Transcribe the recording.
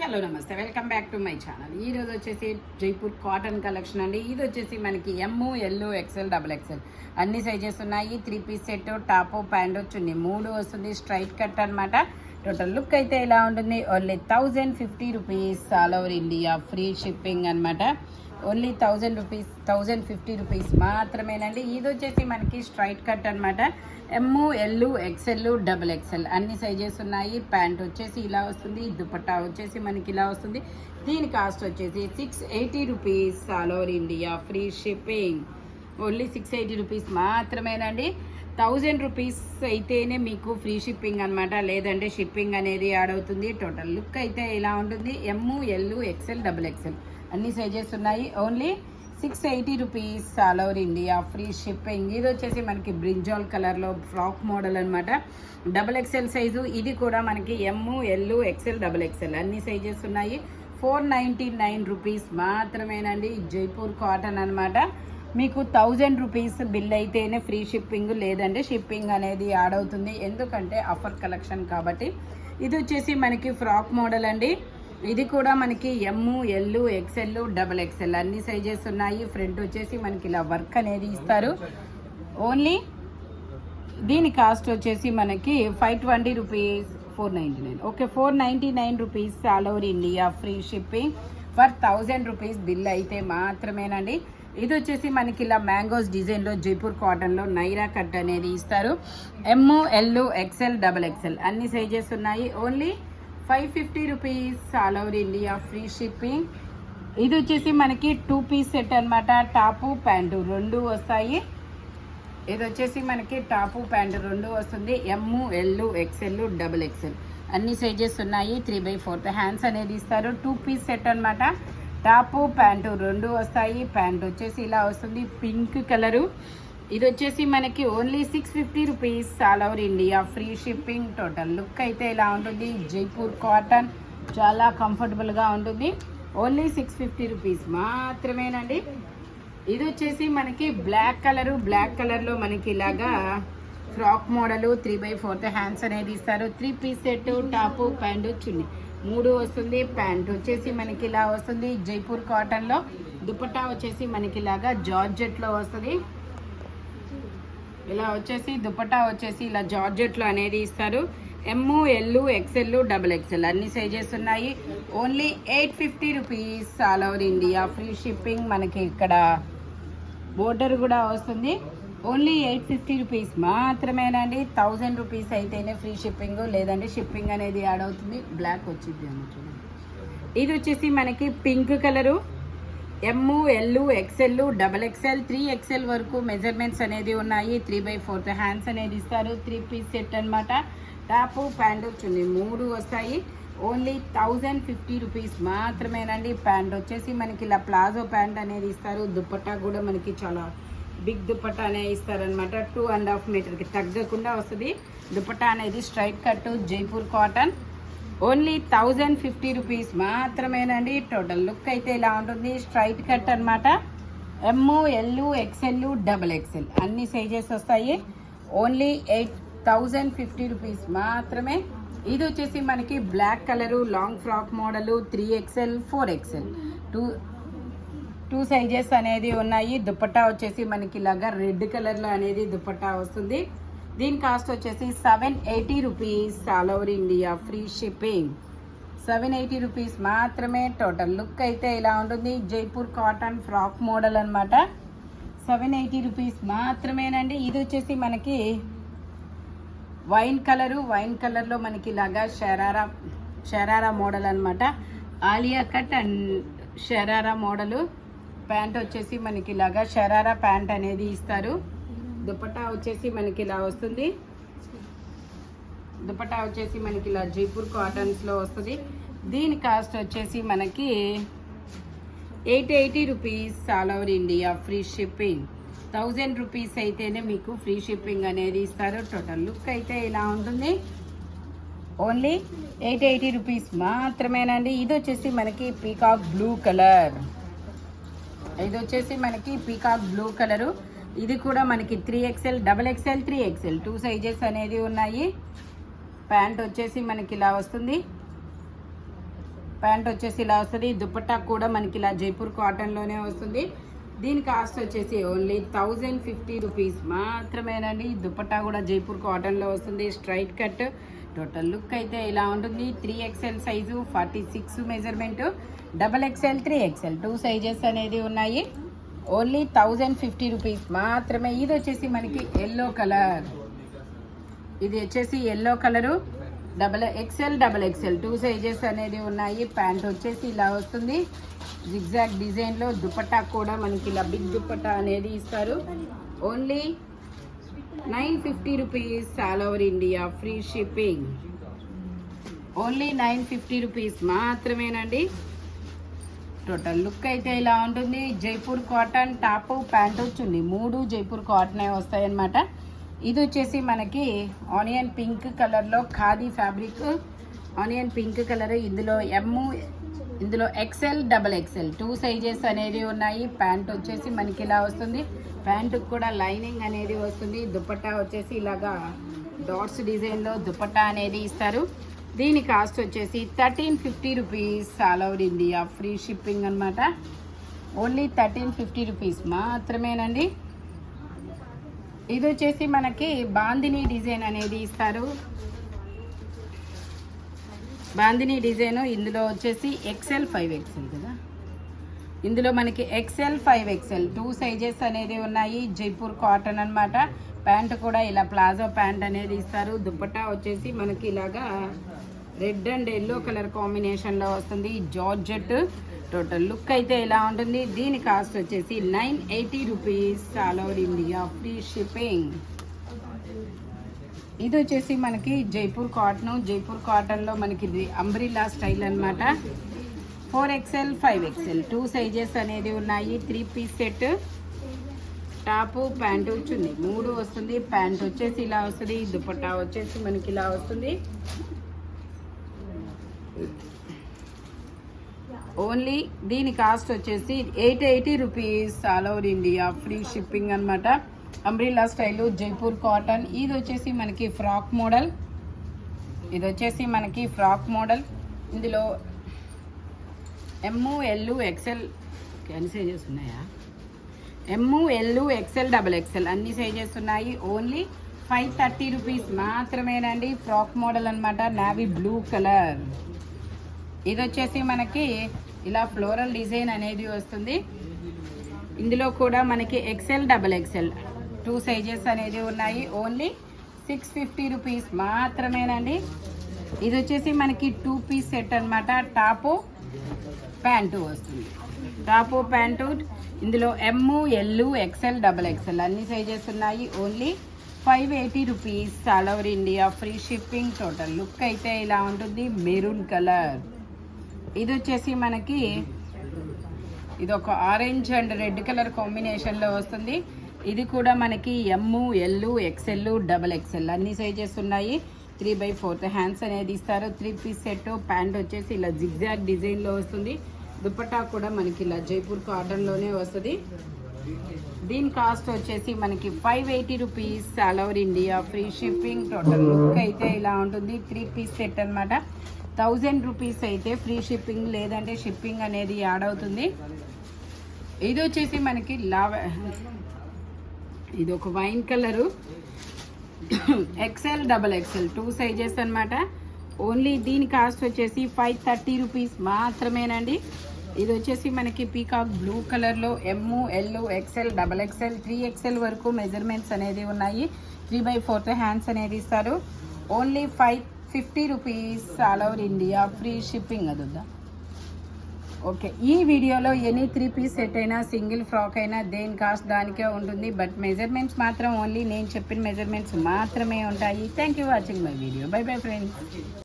Hello నమస్తే, welcome back to my channel. ఈ రోజు వచ్చేసి జైపూర్ కాటన్ కలెక్షన్ అండి. ఇది వచ్చేసి మనకి M, L, XL, double XL అన్ని సైజెస్ ఉన్నాయి. 3 పీస్ సెట్, టాప్ ప్యాంట్ చున్నీ 3 వస్తుంది. స్ట్రైట్ కట్ అనమాట. టోటల్ లుక్ అయితే ఇలా ఉంటుంది. Only 1050 rupees, all over India free shipping అనమాట. ఓన్లీ 1050 రూపీస్ మాత్రమేనండి. ఇది వచ్చేసి మనకి స్ట్రైట్ కట్ అనమాట. M, L, XL, double XL అన్ని సైజెస్ ఉన్నాయి. ప్యాంట్ వచ్చేసి ఇలా వస్తుంది. దుపట్టా వచ్చేసి మనకి ఇలా వస్తుంది. దీని కాస్ట్ వచ్చేసి 680 rupees, all over India free shipping. Only 680 rupees మాత్రమేనండి. 1000 రూపీస్ అయితేనే మీకు ఫ్రీ షిప్పింగ్ అనమాట, లేదంటే షిప్పింగ్ అనేది యాడ్ అవుతుంది. టోటల్ లుక్ అయితే ఇలా ఉంటుంది. M, L, XL, double XL అన్ని సైజెస్ ఉన్నాయి. Only 680 rupees, all over India free shipping. ఇది వచ్చేసి మనకి బ్రింజాల్ కలర్లో ఫ్రాక్ మోడల్ అనమాట. Double XL size. ఇది కూడా మనకి M, L, XL, double XL అన్ని సైజెస్ ఉన్నాయి. 499 రూపీస్ మాత్రమేనండి. జైపూర్ కాటన్ అనమాట. మీకు 1000 రూపీస్ బిల్ అయితేనే ఫ్రీ షిప్పింగ్, లేదంటే షిప్పింగ్ అనేది యాడ్ అవుతుంది. ఎందుకంటే ఆఫర్ కలెక్షన్ కాబట్టి. ఇది వచ్చేసి మనకి ఫ్రాక్ మోడల్ అండి. ఇది కూడా మనకి M, L, XL, double XL అన్ని సైజెస్ ఉన్నాయి. ఫ్రంట్ వచ్చేసి మనకి ఇలా వర్క్ అనేది ఇస్తారు. ఓన్లీ దీని కాస్ట్ వచ్చేసి మనకి 520 rupees, 499. Okay, 499 rupees, all over India free shipping for 1000 rupees bill అయితే మాత్రమేనండి. ఇది వచ్చేసి మనకి ఇలా మ్యాంగోస్ డిజైన్లో జైపూర్ కాటన్లో నైరా కట్ అనేది ఇస్తారు. ఎమ్, ఎల్, ఎక్సెల్, డబుల్ ఎక్సెల్ అన్ని సైజెస్ ఉన్నాయి. Only 550 rupees, all over India free shipping. ఇది వచ్చేసి మనకి 2 పీస్ సెట్ అనమాట. టాపు ప్యాంటు 2 వస్తాయి. ఇది వచ్చేసి మనకి టాపు ప్యాంటు 2 వస్తుంది. ఎమ్, ఎల్, ఎక్సెల్, డబుల్ ఎక్సెల్ అన్ని సైజెస్ ఉన్నాయి. 3/4 హ్యాండ్స్ అనేది ఇస్తారు. 2 పీస్ సెట్ అనమాట. టాపు ప్యాంటు 2 వస్తాయి. ప్యాంట్ వచ్చేసి ఇలా వస్తుంది, పింక్ కలరు. ఇది వచ్చేసి మనకి only 650 rupees, all over India free shipping. Total look అయితే ఇలా ఉంటుంది. జైపూర్ కాటన్ చాలా కంఫర్టబుల్గా ఉంటుంది. ఓన్లీ 650 రూపీస్ మాత్రమేనండి. ఇది వచ్చేసి మనకి బ్లాక్ కలరు. బ్లాక్ కలర్లో మనకి ఇలాగా ఫ్రాక్ మోడలు 3/4 హ్యాండ్స్ అనేది ఇస్తారు. 3 పీస్ సెట్, టాపు ప్యాంటు చున్నీ 3 వస్తుంది. ప్యాంట్ వచ్చేసి మనకి ఇలా వస్తుంది. జైపూర్ కాటన్లో దుపట్టా వచ్చేసి మనకి ఇలాగా జార్జెట్లో వస్తుంది. ఇలా వచ్చేసి దుపట్టా వచ్చేసి ఇలా జార్జెట్లో అనేది ఇస్తారు. ఎమ్, ఎల్, ఎక్సెల్, డబుల్ ఎక్సెల్ అన్ని సైజెస్ ఉన్నాయి. Only 850 rupees, all over India free shipping. మనకి ఇక్కడ బోర్డర్ కూడా వస్తుంది. ఓన్లీ 850 రూపీస్ మాత్రమేనండి. 1000 రూపీస్ అయితేనే ఫ్రీ షిప్పింగ్, లేదంటే షిప్పింగ్ అనేది యాడ్ అవుతుంది. బ్లాక్ వచ్చింది అన్న చూడండి. ఇది వచ్చేసి మనకి pink colour. M, L, XL, double XL, 3XL వరకు మెజర్మెంట్స్ అనేది ఉన్నాయి. 3/4 హ్యాండ్స్ అనేది ఇస్తారు. 3 పీస్ సెట్ అనమాట. టాపు ప్యాంటు చున్నీ 3 వస్తాయి. ఓన్లీ 1050 రూపీస్ మాత్రమేనండి. ప్యాంట్ వచ్చేసి మనకి ఇలా ప్లాజో ప్యాంట్ అనేది ఇస్తారు. దుపట్టా కూడా మనకి చాలా బిగ్ దుపట్టా అనేది ఇస్తారనమాట. 2.5 మీటర్కి తగ్గకుండా వస్తుంది. దుపట్టా అనేది straight cut Jaipur cotton. Only 1050 rupees మాత్రమేనండి. టోటల్ లుక్ అయితే ఇలా ఉంటుంది. స్ట్రైట్ కట్ అనమాట. M, L, XL, double XL అన్ని సైజెస్ వస్తాయి. ఓన్లీ 1050 రూపీస్ మాత్రమే. ఇది వచ్చేసి మనకి black colour long frock model 3XL, 4XL 2 sizes అనేది ఉన్నాయి. దుపట్టా వచ్చేసి మనకి ఇలాగా రెడ్ కలర్లో అనేది దుపట్టా వస్తుంది. దీని కాస్ట్ వచ్చేసి 780 rupees, all over India free shipping. 780 rupees మాత్రమే. టోటల్ లుక్ అయితే ఇలా ఉంటుంది. జైపూర్ కాటన్ ఫ్రాక్ మోడల్ అనమాట. 780 రూపీస్ మాత్రమేనండి. ఇది వచ్చేసి మనకి వైన్ కలరు. వైన్ కలర్లో మనకి ఇలాగా షరారా మోడల్ అనమాట. Alia cut and sharara model. Pant వచ్చేసి మనకి ఇలాగా షరారా ప్యాంట్ అనేది ఇస్తారు. దుపట్టా వచ్చేసి మనకి ఇలా వస్తుంది. దుపట్టా వచ్చేసి మనకి ఇలా జైపూర్ కాటన్స్లో వస్తుంది. దీని కాస్ట్ వచ్చేసి మనకి 880 rupees, all over India free shipping. 1000 rupees అయితేనే మీకు ఫ్రీ షిప్పింగ్ అనేది ఇస్తారు. టోటల్ లుక్ అయితే ఇలా ఉంటుంది. ఓన్లీ 880 రూపీస్ మాత్రమేనండి. ఇది వచ్చేసి మనకి పీకాక్ బ్లూ కలర్. ఇది వచ్చేసి మనకి పీకాక్ బ్లూ కలరు. ఇది కూడా మనకి 3XL, double XL, 3XL 2 sizes అనేది ఉన్నాయి. ప్యాంట్ వచ్చేసి మనకి ఇలా వస్తుంది. ప్యాంట్ వచ్చేసి ఇలా వస్తుంది. దుపట్టా కూడా మనకి ఇలా జైపూర్ కాటన్లోనే వస్తుంది. దీని కాస్ట్ వచ్చేసి ఓన్లీ 1050 రూపీస్ మాత్రమేనండి. దుపట్టా కూడా జైపూర్ కాటన్లో వస్తుంది, స్ట్రైట్ కట్. టోటల్ లుక్ అయితే ఇలా ఉంటుంది. 3XL size, 46 measurement, XXL, 3XL 2 sizes అనేది ఉన్నాయి. ఓన్లీ 1050 రూపీస్ మాత్రమే. ఇది వచ్చేసి మనకి ఎల్లో కలర్. ఇది వచ్చేసి yellow colour, XXL, XXL 2 sizes అనేది ఉన్నాయి. ప్యాంట్ వచ్చేసి ఇలా వస్తుంది జిగ్జాగ్ డిజైన్లో. దుపట్టా కూడా మనకి ఇలా బిగ్ దుపట్టా అనేది ఇస్తారు. Only 950 rupees, all over India free shipping. Only 950 rupees మాత్రమేనండి. టోటల్ లుక్ అయితే ఇలా ఉంటుంది. జైపూర్ కాటన్ టాపు, ప్యాంటు, చున్నీ 3 జైపూర్ కాటనే వస్తాయన్నమాట. ఇది వచ్చేసి మనకి ఆనియన్ పింక్ కలర్లో khadi fabric, onion pink colour. ఇందులో XL, XXL 2 సైజెస్ అనేది ఉన్నాయి. ప్యాంట్ వచ్చేసి మనకి ఇలా వస్తుంది. ప్యాంటుకు కూడా లైనింగ్ అనేది వస్తుంది. దుపట్టా వచ్చేసి ఇలాగా డాట్స్ డిజైన్లో దుపట్టా అనేది ఇస్తారు. దీని కాస్ట్ వచ్చేసి 1350 rupees, all over India free shipping అనమాట. ఓన్లీ 1350 రూపీస్ మాత్రమేనండి. ఇది వచ్చేసి మనకి బాందిని డిజైన్ అనేది ఇస్తారు. బాందిని డిజైన్ ఇందులో వచ్చేసి XL, 5XL కదా. ఇందులో మనకి XL, 5XL 2 సైజెస్ అనేది ఉన్నాయి. జైపూర్ కాటన్ అనమాట. ప్యాంట్ కూడా ఇలా ప్లాజో ప్యాంట్ అనేది ఇస్తారు. దుపట్టా వచ్చేసి మనకి ఇలాగా రెడ్ అండ్ ఎల్లో కలర్ కాంబినేషన్లో వస్తుంది, జార్జెట్. టోటల్ లుక్ అయితే ఇలా ఉంటుంది. దీని కాస్ట్ వచ్చేసి 980 rupees, all over India free shipping. ఇది వచ్చేసి మనకి జైపూర్ కాటన్. జైపూర్ కాటన్లో మనకి ఇది అంబ్రిల్లా స్టైల్ అనమాట. 4XL, 5XL 2 సైజెస్ అనేది ఉన్నాయి. 3 పీస్ సెట్. టాపు, ప్యాంటు, చున్నీ 3 వస్తుంది. ప్యాంట్ వచ్చేసి ఇలా వస్తుంది. దుపట్టా వచ్చేసి మనకి ఇలా వస్తుంది. ఓన్లీ దీని కాస్ట్ వచ్చేసి 880 rupees, all over India free shipping అనమాట. Umbrella style Jaipur cotton. ఇది వచ్చేసి మనకి ఫ్రాక్ మోడల్. ఇందులో ML, XL అన్ని సైజెస్ ఉన్నాయా? ML, XL, XXL అన్ని సైజెస్ ఉన్నాయి. ఓన్లీ 530 రూపీస్ మాత్రమేనండి. ఫ్రాక్ మోడల్ అనమాట, నావీ బ్లూ కలర్. ఇది వచ్చేసి మనకి ఇలా ఫ్లోరల్ డిజైన్ అనేది వస్తుంది. ఇందులో కూడా మనకి XL, XXL 2 సైజెస్ అనేది ఉన్నాయి. ఓన్లీ 650 రూపీస్ మాత్రమేనండి. ఇది వచ్చేసి మనకి 2 పీస్ సెట్ అనమాట. టాపు, ప్యాంటు వస్తుంది. Top, pant. ఇందులో ML, XL, XXL అన్ని సైజెస్ ఉన్నాయి. Only 580 rupees, all over India free shipping. Total look అయితే ఇలా ఉంటుంది. Maroon colour. ఇది వచ్చేసి మనకి ఇది ఒక ఆరెంజ్ అండ్ రెడ్ కలర్ కాంబినేషన్లో వస్తుంది. ఇది కూడా మనకి ML, XL, XXL అన్ని సైజెస్ ఉన్నాయి. 3/4 హ్యాండ్స్ అనేది ఇస్తారు. 3 పీస్ సెట్. ప్యాంట్ వచ్చేసి ఇలా జిగ్జాగ్ డిజైన్లో వస్తుంది. దుపట్టా కూడా మనకి ఇలా జైపూర్ కాటన్లోనే వస్తుంది. దీని కాస్ట్ వచ్చేసి మనకి 580 rupees, all over India free shipping. Total look అయితే ఇలా ఉంటుంది. 3 పీస్ సెట్ అనమాట. 1000 రూపీస్ అయితే ఫ్రీ షిప్పింగ్, లేదంటే షిప్పింగ్ అనేది యాడ్ అవుతుంది. ఇది వచ్చేసి మనకి ఇది ఒక wine colour. XL, XXL 2 sizes అనమాట. ఓన్లీ దీని కాస్ట్ వచ్చేసి 530 రూపీస్ మాత్రమేనండి. ఇది వచ్చేసి మనకి పీకాక్ బ్లూ కలర్లో ML, XL, XXL 3XL వరకు మెజర్మెంట్స్ అనేది ఉన్నాయి. 3/4 హ్యాండ్స్ అనేది ఇస్తారు. Only 550 rupees, all over India free shipping. అదొద్దా? ఓకే. ఈ వీడియోలో ఎనీ 3 పీస్ సెట్ అయినా, సింగిల్ ఫ్రాక్ అయినా దేని కాస్ట్ దానికే ఉంటుంది. బట్ మెజర్మెంట్స్ మాత్రం ఓన్లీ నేను చెప్పిన మెజర్మెంట్స్ మాత్రమే ఉంటాయి. Thank you watching my video. By bye friends.